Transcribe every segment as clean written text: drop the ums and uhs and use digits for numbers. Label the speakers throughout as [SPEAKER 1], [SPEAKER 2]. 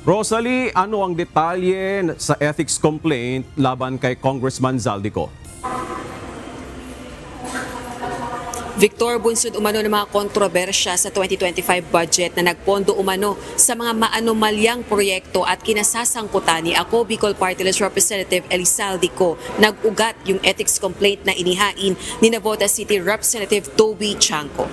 [SPEAKER 1] Rosalie, ano ang detalye sa ethics complaint laban kay Congressman Zaldico?
[SPEAKER 2] Victor, bunsod umano ng mga kontrobersya sa 2025 budget na nagpondo umano sa mga maanomalyang proyekto at kinasasangkutan ni Ako Bicol Party List Representative Elizaldico. Nag-ugat yung ethics complaint na inihain ni Navotas City Representative Toby Chanco.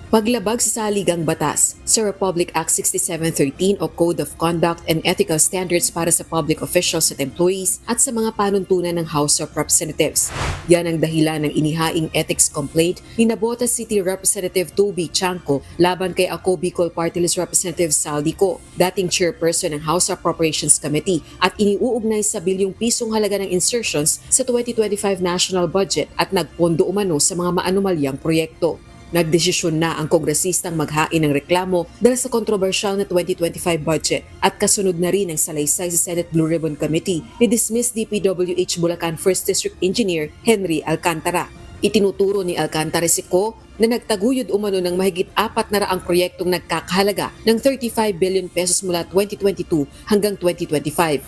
[SPEAKER 2] Paglabag sa saligang batas sa Republic Act 6713 o Code of Conduct and Ethical Standards para sa public officials at employees at sa mga panuntunan ng House of Representatives. Yan ang dahilan ng inihaing ethics complaint ni Navotas City Representative Toby Chanco laban kay Ako Bicol Party List Representative Zaldico, dating chairperson ng House Appropriations Committee, at iniuugnay sa bilyong pisong halaga ng insertions sa 2025 national budget at nagpondo umano sa mga maanomalyang proyekto. Nagdesisyon na ang kongresistang maghain ng reklamo dahil sa kontrobersyal na 2025 budget at kasunod na rin ang salaysay sa Senate Blue Ribbon Committee ni dismissed DPWH Bulacan 1st District Engineer Henry Alcantara. Itinuturo ni Alcantara si Ko na nagtaguyod umano ng mahigit 400 proyektong nagkakahalaga ng 35 billion pesos mula 2022 hanggang 2025.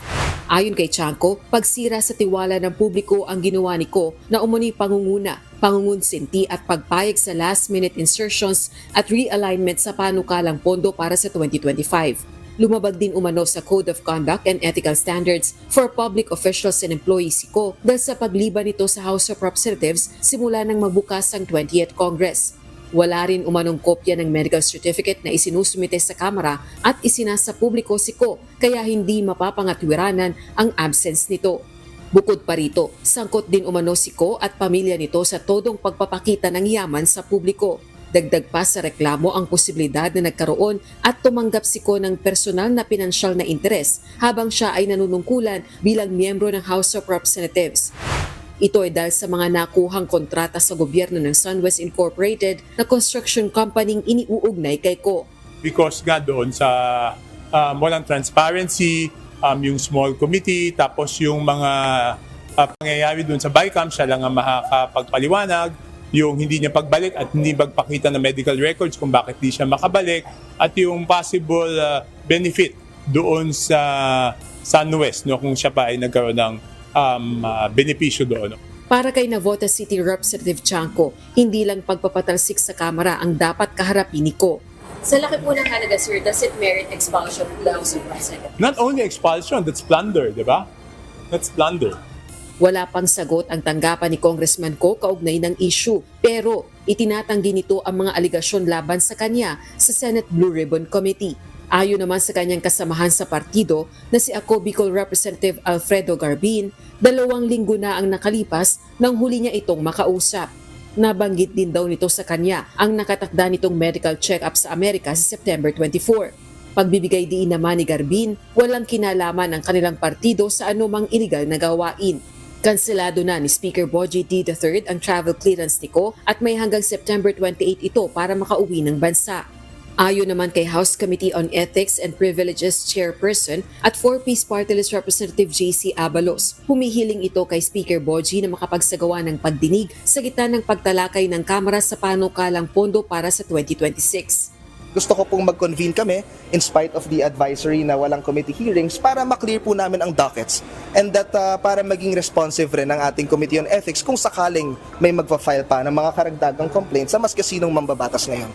[SPEAKER 2] Ayon kay Chanco, pagsira sa tiwala ng publiko ang ginawa ni Ko na umano'y pangunguna, pangungunsinti at pagpayag sa last-minute insertions at realignment sa panukalang pondo para sa 2025. Lumabag din umano sa Code of Conduct and Ethical Standards for Public Officials and Employees si Ko dahil sa pagliban nito sa House of Representatives simula nang magbukas ang 20th Congress. Wala rin umanong kopya ng medical certificate na isinusumite sa Kamara at isinasa publiko si Ko kaya hindi mapapangatwiranan ang absence nito. Bukod pa rito, sangkot din umano si Ko at pamilya nito sa todong pagpapakita ng yaman sa publiko. Dagdag pa sa reklamo ang posibilidad na nagkaroon at tumanggap si Ko ng personal na pinansyal na interes habang siya ay nanunungkulan bilang miyembro ng House of Representatives. Ito ay dahil sa mga nakuhang kontrata sa gobyerno ng SunWest Incorporated na construction company iniuugnay kay Ko.
[SPEAKER 3] Because nga doon sa walang transparency, yung small committee, tapos yung mga pangyayari doon sa BICAM, siya lang ang makakapagpaliwanag, yung hindi niya pagbalik at hindi magpakita ng medical records kung bakit di siya makabalik, at yung possible benefit doon sa SunWest, no, kung siya pa ay nagkaroon ng benepisyo doon.
[SPEAKER 2] Para kay Navotas City Representative Chanco, hindi lang pagpapatalsik sa Kamara ang dapat kaharapin ni Ko. Sa laki po ng halaga, sir, does it merit expulsion of the House of Representatives?
[SPEAKER 3] Not only expulsion, that's plunder, di ba? That's plunder.
[SPEAKER 2] Wala pang sagot ang tanggapan ni Congressman Ko kaugnay ng issue, pero itinatanggi nito ang mga aligasyon laban sa kanya sa Senate Blue Ribbon Committee. Ayon naman sa kanyang kasamahan sa partido na si Ako Bicol Representative Alfredo Garbin, 2 linggo na ang nakalipas nang huli niya itong makausap. Nabanggit din daw nito sa kanya ang nakatakda nitong medical check-up sa Amerika sa September 24. Pagbibigay diin naman ni Garbin, walang kinalaman ang kanilang partido sa anumang iligal na gawain. Kanselado na ni Speaker Bogie D. III ang travel clearance ni Ko at may hanggang September 28 ito para makauwi ng bansa. Ayon naman kay House Committee on Ethics and Privileges Chairperson at 4-piece Party List Representative J.C. Abalos, humihiling ito kay Speaker Bogie na makapagsagawa ng pagdinig sa gitna ng pagtalakay ng Kamara sa panukalang pondo para sa 2026.
[SPEAKER 4] Gusto ko pong mag-convene kami in spite of the advisory na walang committee hearings para maklear po namin ang dockets and that para maging responsive rin ang ating Committee on Ethics kung sakaling may magpa-file pa ng mga karagdagang complaints sa mas kasinong mambabatas ngayon.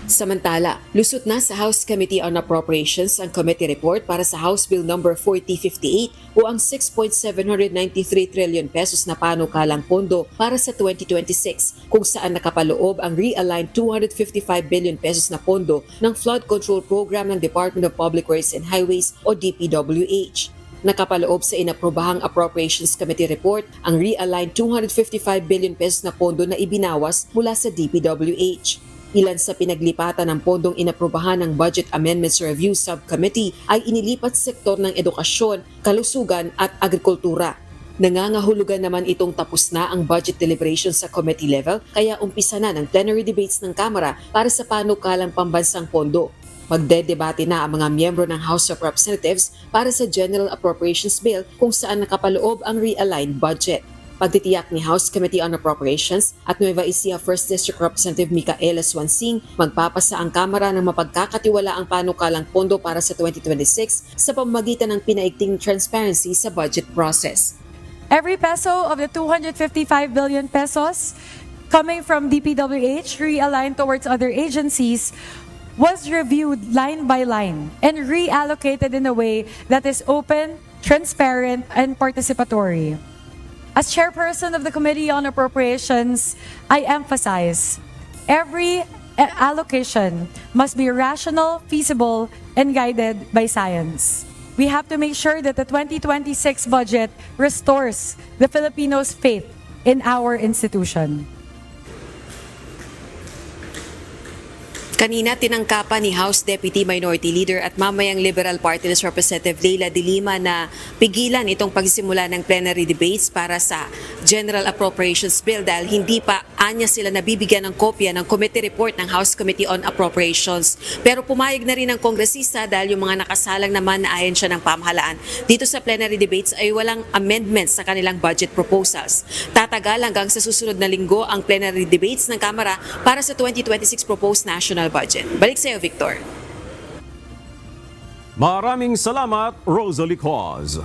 [SPEAKER 2] Samantala, lusot na sa House Committee on Appropriations ang committee report para sa House Bill No. 4058 o ang 6.793 trillion pesos na panukalang pondo para sa 2026 kung saan nakapaloob ang realigned 255 billion pesos na pondo ng Flood Control Program ng Department of Public Works and Highways o DPWH. Nakapaloob sa inaprobahang Appropriations Committee report ang realigned 255 billion pesos na pondo na ibinawas mula sa DPWH. Ilan sa pinaglipatan ng pondong inaprobahan ng Budget Amendments Review Subcommittee ay inilipat sa sektor ng edukasyon, kalusugan at agrikultura. Nangangahulugan naman itong tapos na ang budget deliberations sa committee level kaya umpisa na ng plenary debates ng Kamara para sa panukalang pambansang pondo. Magdedebate na ang mga miyembro ng House of Representatives para sa General Appropriations Bill kung saan nakapaloob ang realigned budget. Pagtitiyak ni House Committee on Appropriations at Nueva Ecija 1st District Representative Micaela Swansing, magpapasa ang Kamara ng mapagkakatiwalaang panukalang pondo para sa 2026 sa pamamagitan ng pinaigting transparency sa budget process.
[SPEAKER 5] Every peso of the 255 billion pesos coming from DPWH realigned towards other agencies was reviewed line by line and reallocated in a way that is open, transparent, and participatory. As chairperson of the Committee on Appropriations, I emphasize every allocation must be rational, feasible, and guided by science. We have to make sure that the 2026 budget restores the Filipinos' faith in our institution.
[SPEAKER 2] Kanina tinangkapan ni House Deputy Minority Leader at mamayang Liberal Party List Representative Leila de Lima na pigilan itong pagsimula ng plenary debates para sa General Appropriations Bill dahil hindi pa anya sila nabibigyan ng kopya ng committee report ng House Committee on Appropriations. Pero pumayag na rin ng kongresista dahil yung mga nakasalang naman na ayon siya ng pamahalaan dito sa plenary debates ay walang amendments sa kanilang budget proposals. Tatagal hanggang sa susunod na linggo ang plenary debates ng Kamara para sa 2026 proposed national budget. Balik sa iyo, Victor.
[SPEAKER 1] Maraming salamat, Rosalie Claus.